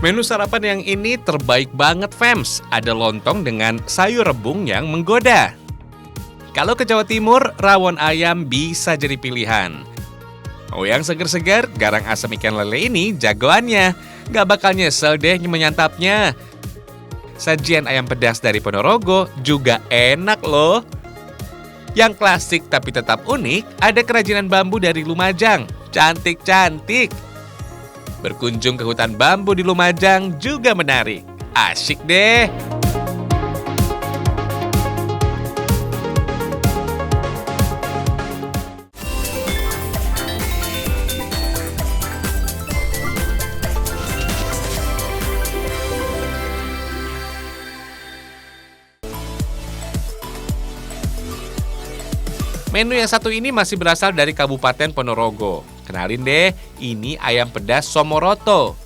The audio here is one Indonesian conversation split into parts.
Menu sarapan yang ini terbaik banget, fams. Ada lontong dengan sayur rebung yang menggoda. Kalau ke Jawa Timur, rawon ayam bisa jadi pilihan. Oh, yang seger-seger, garang asam ikan lele ini jagoannya. Gak bakal nyesel deh menyantapnya. Sajian ayam pedas dari Ponorogo juga enak loh. Yang klasik tapi tetap unik, ada kerajinan bambu dari Lumajang. Cantik-cantik. Berkunjung ke hutan bambu di Lumajang juga menarik. Asyik deh. Menu yang satu ini masih berasal dari Kabupaten Ponorogo. Kenalin deh, ini ayam pedas Somoroto.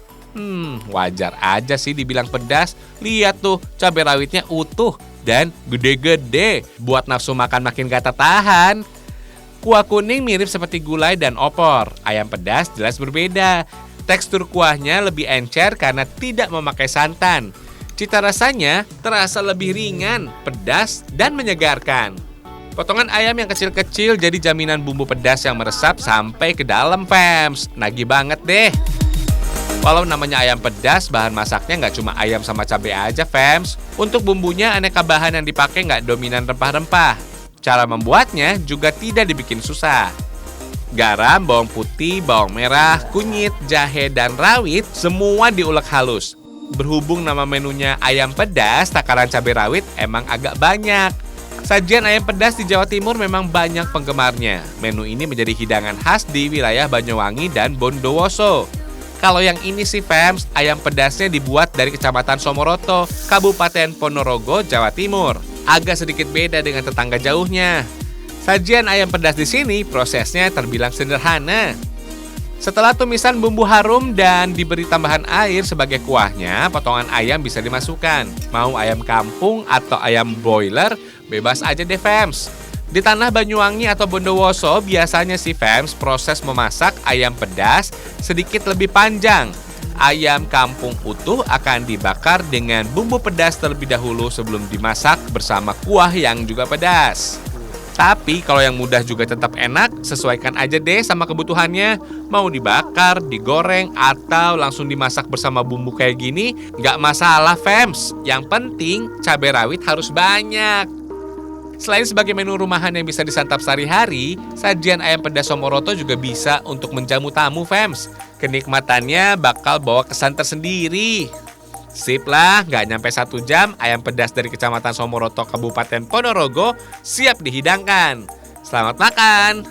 Wajar aja sih dibilang pedas. Lihat tuh, cabai rawitnya utuh dan gede-gede. Buat nafsu makan makin gak tertahan. Kuah kuning mirip seperti gulai dan opor. Ayam pedas jelas berbeda. Tekstur kuahnya lebih encer karena tidak memakai santan. Cita rasanya terasa lebih ringan, pedas, dan menyegarkan. Potongan ayam yang kecil-kecil jadi jaminan bumbu pedas yang meresap sampai ke dalam, fams. Nagih banget deh. Walau namanya ayam pedas, bahan masaknya nggak cuma ayam sama cabai aja, fams. Untuk bumbunya, aneka bahan yang dipakai nggak dominan rempah-rempah. Cara membuatnya juga tidak dibikin susah. Garam, bawang putih, bawang merah, kunyit, jahe, dan rawit semua diulek halus. Berhubung nama menunya ayam pedas, takaran cabai rawit emang agak banyak. Sajian ayam pedas di Jawa Timur memang banyak penggemarnya. Menu ini menjadi hidangan khas di wilayah Banyuwangi dan Bondowoso. Kalau yang ini sih, fams, ayam pedasnya dibuat dari Kecamatan Somoroto, Kabupaten Ponorogo, Jawa Timur. Agak sedikit beda dengan tetangga jauhnya. Sajian ayam pedas di sini prosesnya terbilang sederhana. Setelah tumisan bumbu harum dan diberi tambahan air sebagai kuahnya, potongan ayam bisa dimasukkan. Mau ayam kampung atau ayam broiler, bebas aja deh, fams. Di tanah Banyuwangi atau Bondowoso, biasanya sih, fams, proses memasak ayam pedas sedikit lebih panjang. Ayam kampung utuh akan dibakar dengan bumbu pedas terlebih dahulu sebelum dimasak bersama kuah yang juga pedas. Tapi kalau yang mudah juga tetap enak, sesuaikan aja deh sama kebutuhannya. Mau dibakar, digoreng, atau langsung dimasak bersama bumbu kayak gini, nggak masalah, fams. Yang penting cabai rawit harus banyak. Selain sebagai menu rumahan yang bisa disantap sehari-hari, sajian ayam pedas Somoroto juga bisa untuk menjamu tamu, fams. Kenikmatannya bakal bawa kesan tersendiri. Sip lah, nggak nyampe 1 jam, ayam pedas dari Kecamatan Somoroto, Kabupaten Ponorogo siap dihidangkan. Selamat makan!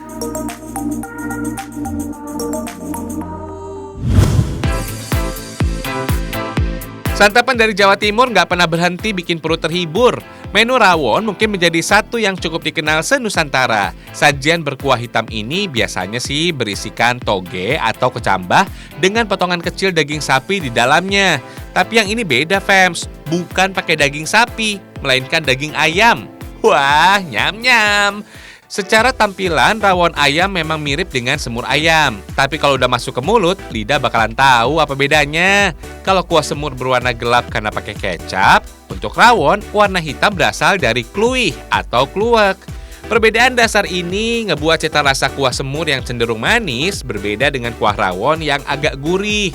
Santapan dari Jawa Timur nggak pernah berhenti bikin perut terhibur. Menu rawon mungkin menjadi satu yang cukup dikenal se-Nusantara. Sajian berkuah hitam ini biasanya sih berisikan toge atau kecambah dengan potongan kecil daging sapi di dalamnya. Tapi yang ini beda, fams. Bukan pakai daging sapi, melainkan daging ayam. Wah, nyam-nyam. Secara tampilan, rawon ayam memang mirip dengan semur ayam. Tapi kalau udah masuk ke mulut, lidah bakalan tahu apa bedanya. Kalau kuah semur berwarna gelap karena pakai kecap, untuk rawon, warna hitam berasal dari kluih atau kluwek. Perbedaan dasar ini ngebuat cita rasa kuah semur yang cenderung manis berbeda dengan kuah rawon yang agak gurih.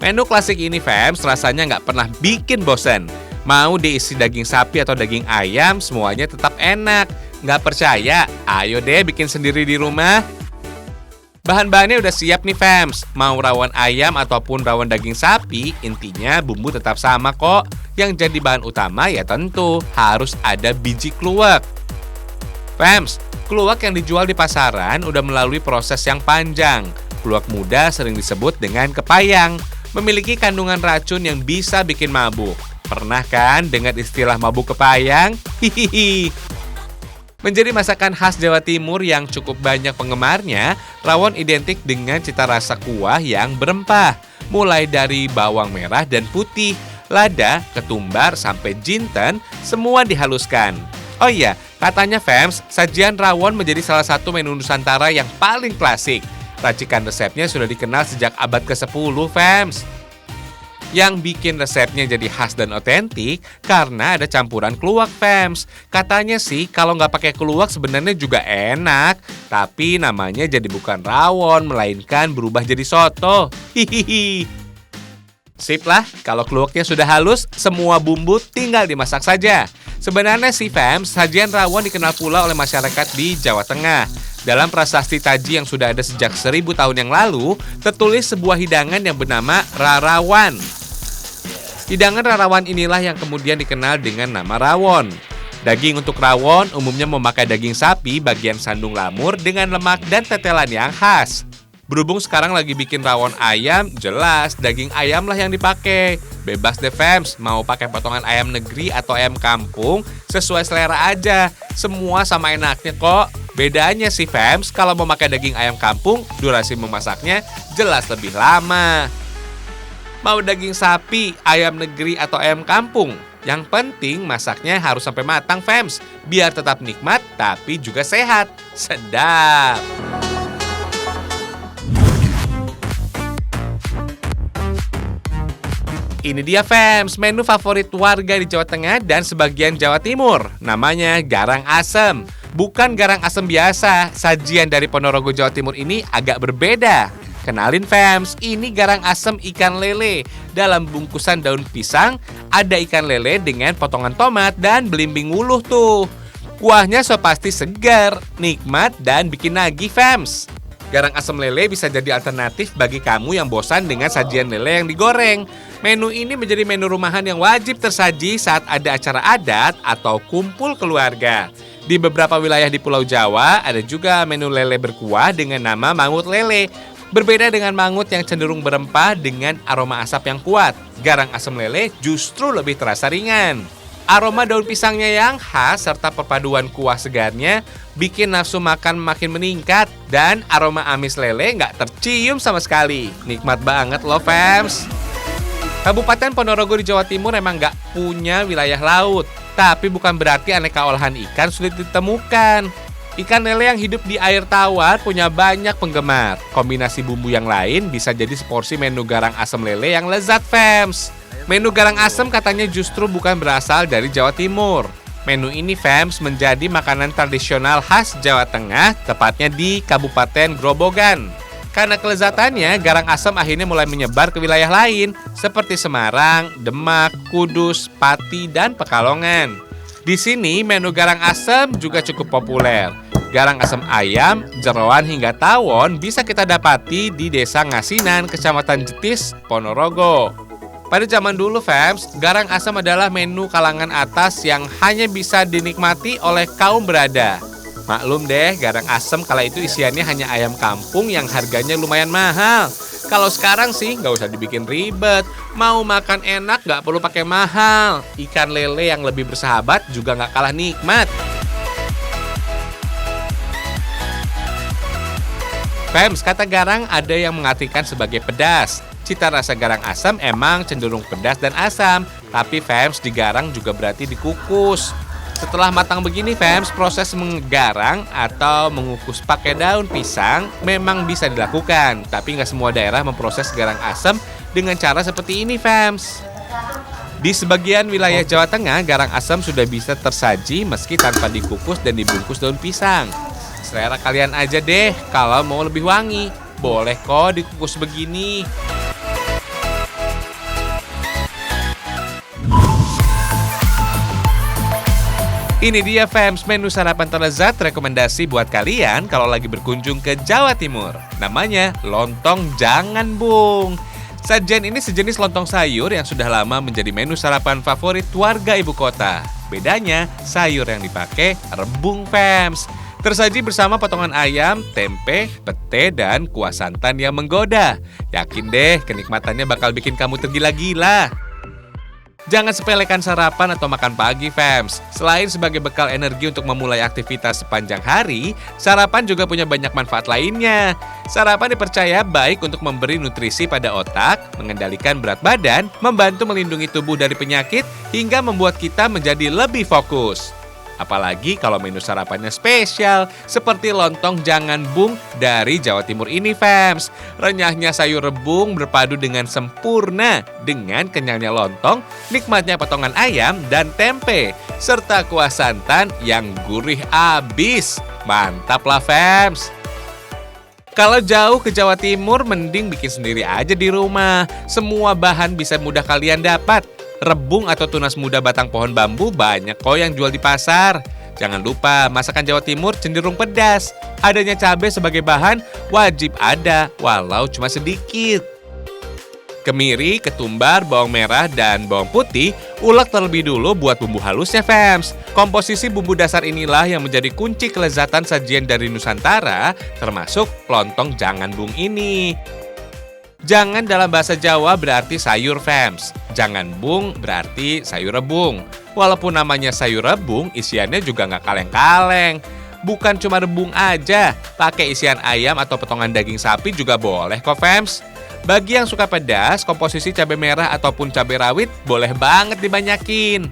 Menu klasik ini, fams, rasanya nggak pernah bikin bosen. Mau diisi daging sapi atau daging ayam, semuanya tetap enak. Nggak percaya? Ayo deh bikin sendiri di rumah. Bahan-bahannya udah siap nih, fams. Mau rawon ayam ataupun rawon daging sapi, intinya bumbu tetap sama kok. Yang jadi bahan utama ya tentu harus ada biji kluwek. Fams, kluwek yang dijual di pasaran udah melalui proses yang panjang. Kluwek muda sering disebut dengan kepayang. Memiliki kandungan racun yang bisa bikin mabuk. Pernah kan dengar istilah mabuk kepayang? Hihihi. Menjadi masakan khas Jawa Timur yang cukup banyak penggemarnya, rawon identik dengan cita rasa kuah yang berempah. Mulai dari bawang merah dan putih, lada, ketumbar, sampai jinten, semua dihaluskan. Oh iya, katanya, fams, sajian rawon menjadi salah satu menu Nusantara yang paling klasik. Racikan resepnya sudah dikenal sejak abad ke-10, fams. Yang bikin resepnya jadi khas dan otentik karena ada campuran keluak, fams. Katanya sih kalau nggak pakai keluak sebenarnya juga enak, tapi namanya jadi bukan rawon, melainkan berubah jadi soto. Hihihi. Sip lah, kalau keluaknya sudah halus, semua bumbu tinggal dimasak saja. Sebenarnya sih, fams, sajian rawon dikenal pula oleh masyarakat di Jawa Tengah. Dalam prasasti taji yang sudah ada sejak 1000 tahun yang lalu, tertulis sebuah hidangan yang bernama rarawan. Hidangan rarawan inilah yang kemudian dikenal dengan nama rawon. Daging untuk rawon umumnya memakai daging sapi bagian sandung lamur dengan lemak dan tetelan yang khas. Berhubung sekarang lagi bikin rawon ayam, jelas daging ayam lah yang dipakai. Bebas deh, fams, mau pakai potongan ayam negeri atau ayam kampung, sesuai selera aja. Semua sama enaknya kok. Bedanya sih, fams, kalau mau pakai daging ayam kampung, durasi memasaknya jelas lebih lama. Mau daging sapi, ayam negeri, atau ayam kampung? Yang penting masaknya harus sampai matang, fams. Biar tetap nikmat, tapi juga sehat. Sedap! Ini dia, fams, menu favorit warga di Jawa Tengah dan sebagian Jawa Timur. Namanya garang asem. Bukan garang asem biasa, sajian dari Ponorogo, Jawa Timur ini agak berbeda. Kenalin, fams, ini garang asem ikan lele. Dalam bungkusan daun pisang, ada ikan lele dengan potongan tomat dan belimbing wuluh tuh. Kuahnya so pasti segar, nikmat, dan bikin nagih, fams. Garang asem lele bisa jadi alternatif bagi kamu yang bosan dengan sajian lele yang digoreng. Menu ini menjadi menu rumahan yang wajib tersaji saat ada acara adat atau kumpul keluarga. Di beberapa wilayah di Pulau Jawa, ada juga menu lele berkuah dengan nama mangut lele. Berbeda dengan mangut yang cenderung berempah dengan aroma asap yang kuat, garang asem lele justru lebih terasa ringan. Aroma daun pisangnya yang khas serta perpaduan kuah segarnya bikin nafsu makan makin meningkat dan aroma amis lele nggak tercium sama sekali. Nikmat banget loh, fams. Kabupaten Ponorogo di Jawa Timur emang nggak punya wilayah laut, tapi bukan berarti aneka olahan ikan sulit ditemukan. Ikan lele yang hidup di air tawar punya banyak penggemar. Kombinasi bumbu yang lain bisa jadi seporsi menu garang asem lele yang lezat, fams. Menu garang asem katanya justru bukan berasal dari Jawa Timur. Menu ini, fams, menjadi makanan tradisional khas Jawa Tengah, tepatnya di Kabupaten Grobogan. Karena kelezatannya, garang asem akhirnya mulai menyebar ke wilayah lain, seperti Semarang, Demak, Kudus, Pati, dan Pekalongan. Di sini, menu garang asem juga cukup populer. Garang asem ayam, jeroan, hingga tawon bisa kita dapati di Desa Ngasinan, Kecamatan Jetis, Ponorogo. Pada zaman dulu, fams, garang asem adalah menu kalangan atas yang hanya bisa dinikmati oleh kaum berada. Maklum deh, garang asem kala itu isiannya hanya ayam kampung yang harganya lumayan mahal. Kalau sekarang sih nggak usah dibikin ribet. Mau makan enak nggak perlu pakai mahal. Ikan lele yang lebih bersahabat juga nggak kalah nikmat. Fams, kata garang ada yang mengartikan sebagai pedas. Cita rasa garang asam emang cenderung pedas dan asam. Tapi, fams, digarang juga berarti dikukus. Setelah matang begini, fams, proses menggarang atau mengukus pakai daun pisang memang bisa dilakukan. Tapi nggak semua daerah memproses garang asem dengan cara seperti ini, fams. Di sebagian wilayah Jawa Tengah, garang asem sudah bisa tersaji meski tanpa dikukus dan dibungkus daun pisang. Selera kalian aja deh, kalau mau lebih wangi. Boleh kok dikukus begini. Ini dia, fams, menu sarapan terlezat rekomendasi buat kalian kalau lagi berkunjung ke Jawa Timur. Namanya lontong jangan bung. Sajian ini sejenis lontong sayur yang sudah lama menjadi menu sarapan favorit warga ibu kota. Bedanya, sayur yang dipakai rebung, fams. Tersaji bersama potongan ayam, tempe, pete, dan kuah santan yang menggoda. Yakin deh, kenikmatannya bakal bikin kamu tergila-gila. Jangan sepelekan sarapan atau makan pagi, fams. Selain sebagai bekal energi untuk memulai aktivitas sepanjang hari, sarapan juga punya banyak manfaat lainnya. Sarapan dipercaya baik untuk memberi nutrisi pada otak, mengendalikan berat badan, membantu melindungi tubuh dari penyakit, hingga membuat kita menjadi lebih fokus. Apalagi kalau menu sarapannya spesial, seperti lontong jangan bung dari Jawa Timur ini, fams. Renyahnya sayur rebung berpadu dengan sempurna dengan kenyalnya lontong, nikmatnya potongan ayam dan tempe, serta kuah santan yang gurih abis. Mantap lah, fams. Kalau jauh ke Jawa Timur, mending bikin sendiri aja di rumah. Semua bahan bisa mudah kalian dapat. Rebung atau tunas muda batang pohon bambu banyak kok yang jual di pasar. Jangan lupa, masakan Jawa Timur cenderung pedas. Adanya cabai sebagai bahan wajib ada, walau cuma sedikit. Kemiri, ketumbar, bawang merah, dan bawang putih ulek terlebih dulu buat bumbu halusnya, fams. Komposisi bumbu dasar inilah yang menjadi kunci kelezatan sajian dari Nusantara, termasuk lontong jangan bung ini. Jangan dalam bahasa Jawa berarti sayur, fams. Jangan bung berarti sayur rebung. Walaupun namanya sayur rebung, isiannya juga nggak kaleng-kaleng. Bukan cuma rebung aja, pakai isian ayam atau potongan daging sapi juga boleh kok, fams. Bagi yang suka pedas, komposisi cabai merah ataupun cabai rawit boleh banget dibanyakin.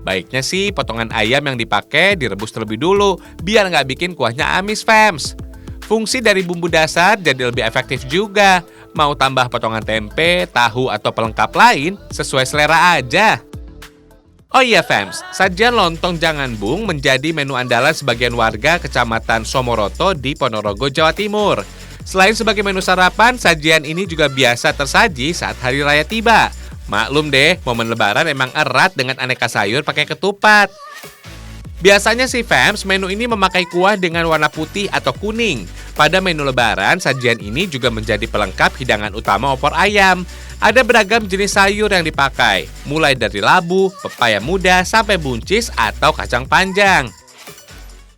Baiknya sih potongan ayam yang dipakai direbus terlebih dulu, biar nggak bikin kuahnya amis, fams. Fungsi dari bumbu dasar jadi lebih efektif juga. Mau tambah potongan tempe, tahu, atau pelengkap lain, sesuai selera aja. Oh iya, fams, sajian lontong jangan bung menjadi menu andalan sebagian warga Kecamatan Somoroto di Ponorogo, Jawa Timur. Selain sebagai menu sarapan, sajian ini juga biasa tersaji saat hari raya tiba. Maklum deh, momen lebaran emang erat dengan aneka sayur pakai ketupat. Biasanya sih, fams, menu ini memakai kuah dengan warna putih atau kuning. Pada menu lebaran, sajian ini juga menjadi pelengkap hidangan utama opor ayam. Ada beragam jenis sayur yang dipakai, mulai dari labu, pepaya muda, sampai buncis atau kacang panjang.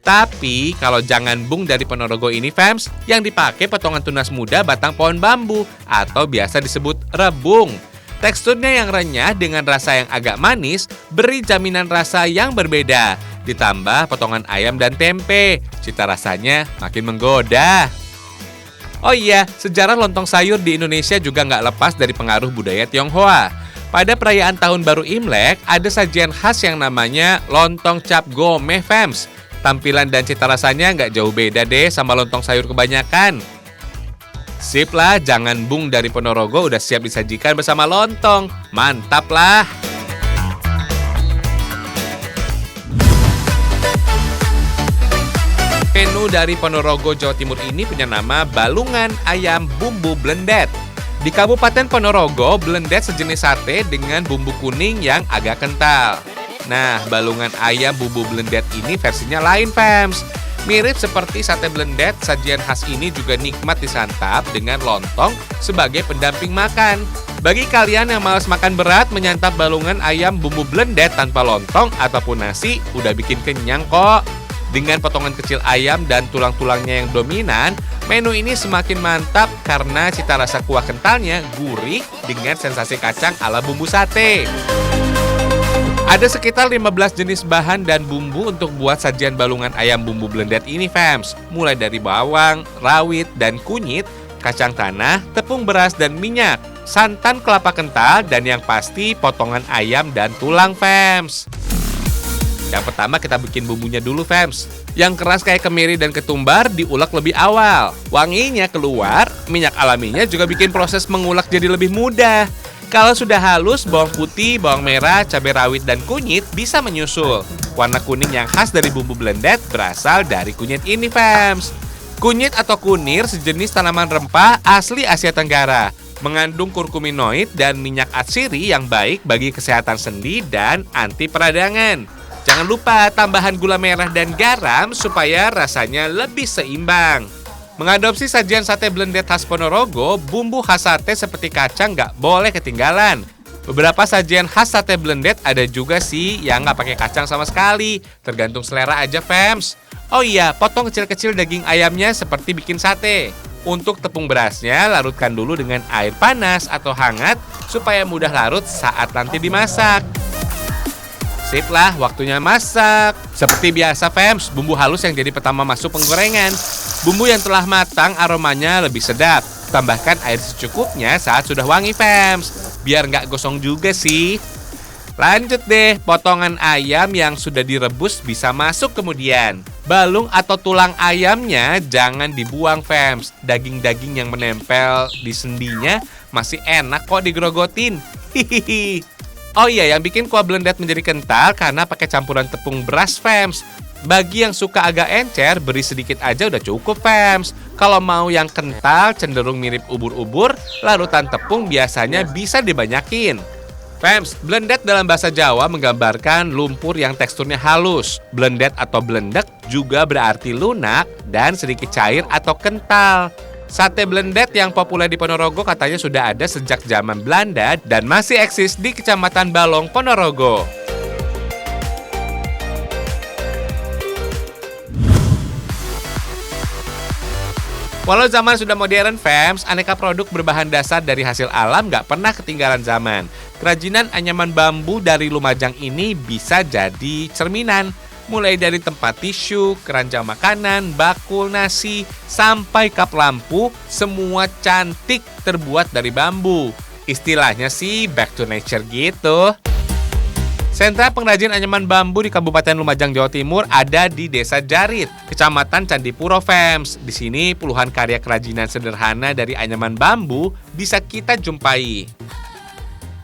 Tapi, kalau jangan bung dari Ponorogo ini, fams, yang dipakai potongan tunas muda batang pohon bambu atau biasa disebut rebung. Teksturnya yang renyah dengan rasa yang agak manis, beri jaminan rasa yang berbeda. Ditambah potongan ayam dan tempe, cita rasanya makin menggoda. Oh iya, sejarah lontong sayur di Indonesia juga nggak lepas dari pengaruh budaya Tionghoa. Pada perayaan Tahun Baru Imlek, ada sajian khas yang namanya lontong cap gomeh, fams. Tampilan dan cita rasanya nggak jauh beda deh sama lontong sayur kebanyakan. Sip lah, jangan bung dari Ponorogo udah siap disajikan bersama lontong. Mantap lah! Menu dari Ponorogo, Jawa Timur ini punya nama balungan ayam bumbu blendet. Di Kabupaten Ponorogo, blendet sejenis sate dengan bumbu kuning yang agak kental. Nah, balungan ayam bumbu blendet ini versinya lain, fams. Mirip seperti sate blendet, sajian khas ini juga nikmat disantap dengan lontong sebagai pendamping makan. Bagi kalian yang malas makan berat, menyantap balungan ayam bumbu blendet tanpa lontong ataupun nasi udah bikin kenyang kok. Dengan potongan kecil ayam dan tulang-tulangnya yang dominan, menu ini semakin mantap karena cita rasa kuah kentalnya gurih dengan sensasi kacang ala bumbu sate. Ada sekitar 15 jenis bahan dan bumbu untuk buat sajian balungan ayam bumbu blendet ini, fams. Mulai dari bawang, rawit, dan kunyit, kacang tanah, tepung beras dan minyak, santan kelapa kental, dan yang pasti potongan ayam dan tulang, fams. Yang pertama kita bikin bumbunya dulu, fams. Yang keras kayak kemiri dan ketumbar diulek lebih awal. Wanginya keluar, minyak alaminya juga bikin proses mengulek jadi lebih mudah. Kalau sudah halus, bawang putih, bawang merah, cabai rawit, dan kunyit bisa menyusul. Warna kuning yang khas dari bumbu blendet berasal dari kunyit ini, fams. Kunyit atau kunir sejenis tanaman rempah asli Asia Tenggara. Mengandung kurkuminoid dan minyak atsiri yang baik bagi kesehatan sendi dan anti peradangan. Jangan lupa tambahan gula merah dan garam supaya rasanya lebih seimbang. Mengadopsi sajian sate blendet khas Ponorogo, bumbu khas sate seperti kacang nggak boleh ketinggalan. Beberapa sajian khas sate blendet ada juga sih yang nggak pakai kacang sama sekali, tergantung selera aja, fams. Oh iya, potong kecil-kecil daging ayamnya seperti bikin sate. Untuk tepung berasnya, larutkan dulu dengan air panas atau hangat supaya mudah larut saat nanti dimasak. Sip lah, waktunya masak. Seperti biasa, fams, bumbu halus yang jadi pertama masuk penggorengan. Bumbu yang telah matang aromanya lebih sedap. Tambahkan air secukupnya saat sudah wangi, fams. Biar nggak gosong juga sih. Lanjut deh, potongan ayam yang sudah direbus bisa masuk kemudian. Balung atau tulang ayamnya jangan dibuang, fams. Daging-daging yang menempel di sendinya masih enak kok digerogotin. Hihihi. Oh iya, yang bikin kuah blendet menjadi kental karena pakai campuran tepung beras, fams. Bagi yang suka agak encer, beri sedikit aja udah cukup, fams. Kalau mau yang kental, cenderung mirip ubur-ubur, larutan tepung biasanya bisa dibanyakin. Fams, blendet dalam bahasa Jawa menggambarkan lumpur yang teksturnya halus. Blendet atau blendek juga berarti lunak dan sedikit cair atau kental. Sate blendet yang populer di Ponorogo katanya sudah ada sejak zaman Belanda dan masih eksis di Kecamatan Balong, Ponorogo. Walau zaman sudah modern, fams, aneka produk berbahan dasar dari hasil alam nggak pernah ketinggalan zaman. Kerajinan anyaman bambu dari Lumajang ini bisa jadi cerminan. Mulai dari tempat tisu, keranjang makanan, bakul nasi, sampai kap lampu, semua cantik terbuat dari bambu. Istilahnya sih back to nature gitu. Sentra pengrajin anyaman bambu di Kabupaten Lumajang, Jawa Timur ada di Desa Jarit, Kecamatan Candipuro, fams. Di sini puluhan karya kerajinan sederhana dari anyaman bambu bisa kita jumpai.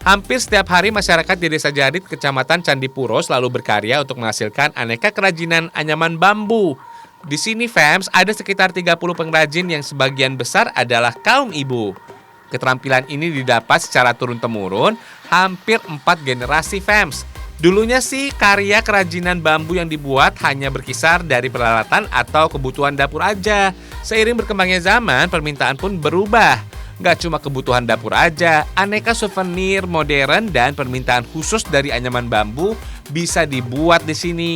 Hampir setiap hari masyarakat di Desa Jarit, Kecamatan Candipuro selalu berkarya untuk menghasilkan aneka kerajinan anyaman bambu. Di sini, fams, ada sekitar 30 pengrajin yang sebagian besar adalah kaum ibu. Keterampilan ini didapat secara turun-temurun hampir 4 generasi, fams. Dulunya sih karya kerajinan bambu yang dibuat hanya berkisar dari peralatan atau kebutuhan dapur aja. Seiring berkembangnya zaman, permintaan pun berubah. Nggak cuma kebutuhan dapur aja, aneka souvenir modern dan permintaan khusus dari anyaman bambu bisa dibuat di sini.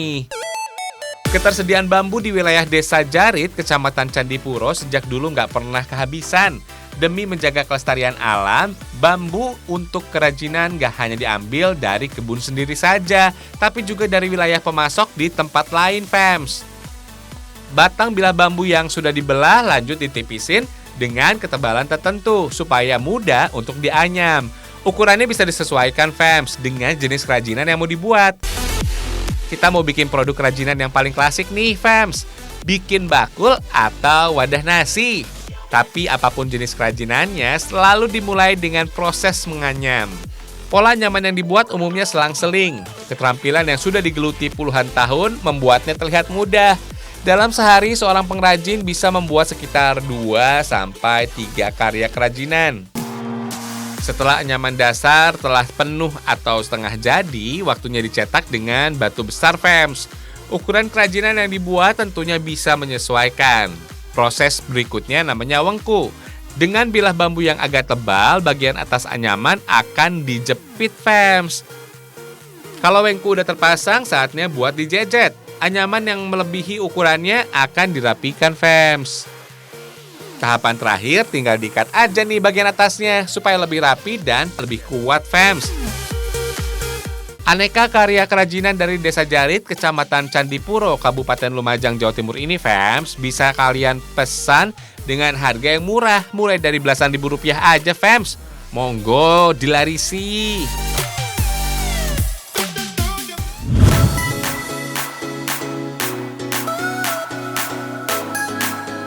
Ketersediaan bambu di wilayah Desa Jarit, Kecamatan Candipuro sejak dulu nggak pernah kehabisan. Demi menjaga kelestarian alam, bambu untuk kerajinan nggak hanya diambil dari kebun sendiri saja, tapi juga dari wilayah pemasok di tempat lain, fams. Batang bilah bambu yang sudah dibelah lanjut ditipisin dengan ketebalan tertentu supaya mudah untuk dianyam. Ukurannya bisa disesuaikan, fams, dengan jenis kerajinan yang mau dibuat. Kita mau bikin produk kerajinan yang paling klasik nih, fams. Bikin bakul atau wadah nasi. Tapi apapun jenis kerajinannya selalu dimulai dengan proses menganyam. Pola nyaman yang dibuat umumnya selang-seling. Keterampilan yang sudah digeluti puluhan tahun membuatnya terlihat mudah. Dalam sehari, seorang pengrajin bisa membuat sekitar 2-3 karya kerajinan. Setelah anyaman dasar telah penuh atau setengah jadi, waktunya dicetak dengan batu besar, fams. Ukuran kerajinan yang dibuat tentunya bisa menyesuaikan. Proses berikutnya namanya wengku. Dengan bilah bambu yang agak tebal, bagian atas anyaman akan dijepit, fams. Kalau wengku udah terpasang, saatnya buat dijejet. Anyaman yang melebihi ukurannya akan dirapikan, fams. Tahapan terakhir tinggal diikat aja nih bagian atasnya supaya lebih rapi dan lebih kuat, fams. Aneka karya kerajinan dari Desa Jarit, Kecamatan Candipuro, Kabupaten Lumajang, Jawa Timur ini, fams, bisa kalian pesan dengan harga yang murah, mulai dari belasan ribu rupiah aja, fams. Monggo dilarisi.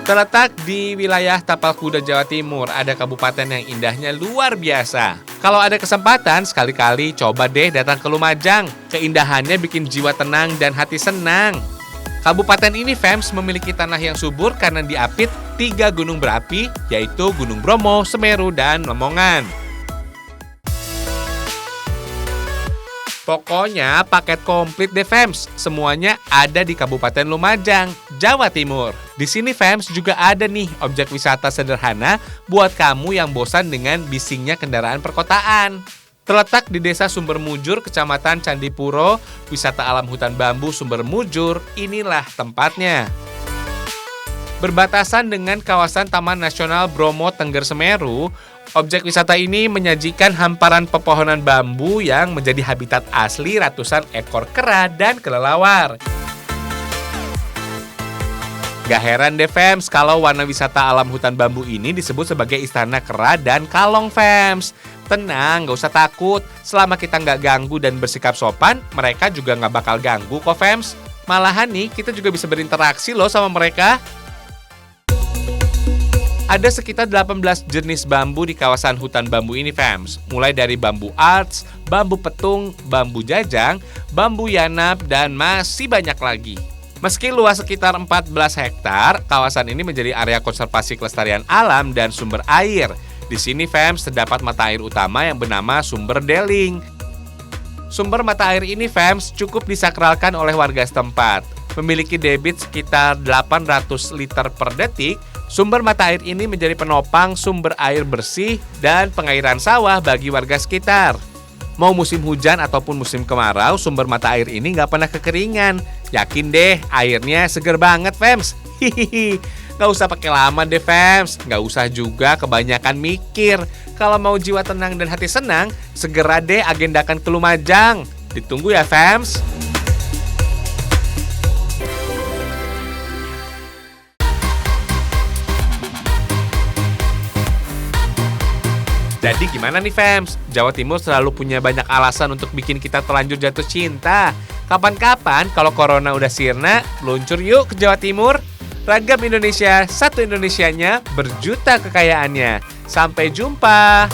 Terletak di wilayah Tapal Kuda, Jawa Timur, ada kabupaten yang indahnya luar biasa. Kalau ada kesempatan, sekali-kali coba deh datang ke Lumajang. Keindahannya bikin jiwa tenang dan hati senang. Kabupaten ini, fams, memiliki tanah yang subur karena diapit 3 gunung berapi, yaitu Gunung Bromo, Semeru, dan Lemongan. Pokoknya paket komplit deh, fams. Semuanya ada di Kabupaten Lumajang, Jawa Timur. Di sini, fams, juga ada nih objek wisata sederhana buat kamu yang bosan dengan bisingnya kendaraan perkotaan. Terletak di Desa Sumber Mujur, Kecamatan Candipuro, wisata alam hutan bambu Sumber Mujur, inilah tempatnya. Berbatasan dengan kawasan Taman Nasional Bromo Tengger Semeru, objek wisata ini menyajikan hamparan pepohonan bambu yang menjadi habitat asli ratusan ekor kera dan kelelawar. Gak heran deh fams kalau warna wisata alam hutan bambu ini disebut sebagai Istana Kera dan Kalong fams. Tenang, gak usah takut. Selama kita nggak ganggu dan bersikap sopan, mereka juga nggak bakal ganggu kok fams. Malahan nih, kita juga bisa berinteraksi loh sama mereka. Ada sekitar 18 jenis bambu di kawasan hutan bambu ini fams. Mulai dari bambu arts, bambu petung, bambu jajang, bambu yanap, dan masih banyak lagi. Meski luas sekitar 14 hektar, kawasan ini menjadi area konservasi kelestarian alam dan sumber air. Di sini fams terdapat mata air utama yang bernama Sumber Deling. Sumber mata air ini fams cukup disakralkan oleh warga setempat. Memiliki debit sekitar 800 liter per detik, sumber mata air ini menjadi penopang sumber air bersih dan pengairan sawah bagi warga sekitar. Mau musim hujan ataupun musim kemarau, sumber mata air ini nggak pernah kekeringan. Yakin deh, airnya seger banget, fams. Hihihi, nggak usah pakai lama deh, fams. Nggak usah juga kebanyakan mikir. Kalau mau jiwa tenang dan hati senang, segera deh agendakan ke Lumajang. Ditunggu ya, fams. Jadi gimana nih fams? Jawa Timur selalu punya banyak alasan untuk bikin kita terlanjur jatuh cinta. Kapan-kapan kalau corona udah sirna, luncur yuk ke Jawa Timur. Ragam Indonesia, satu Indonesianya, berjuta kekayaannya. Sampai jumpa.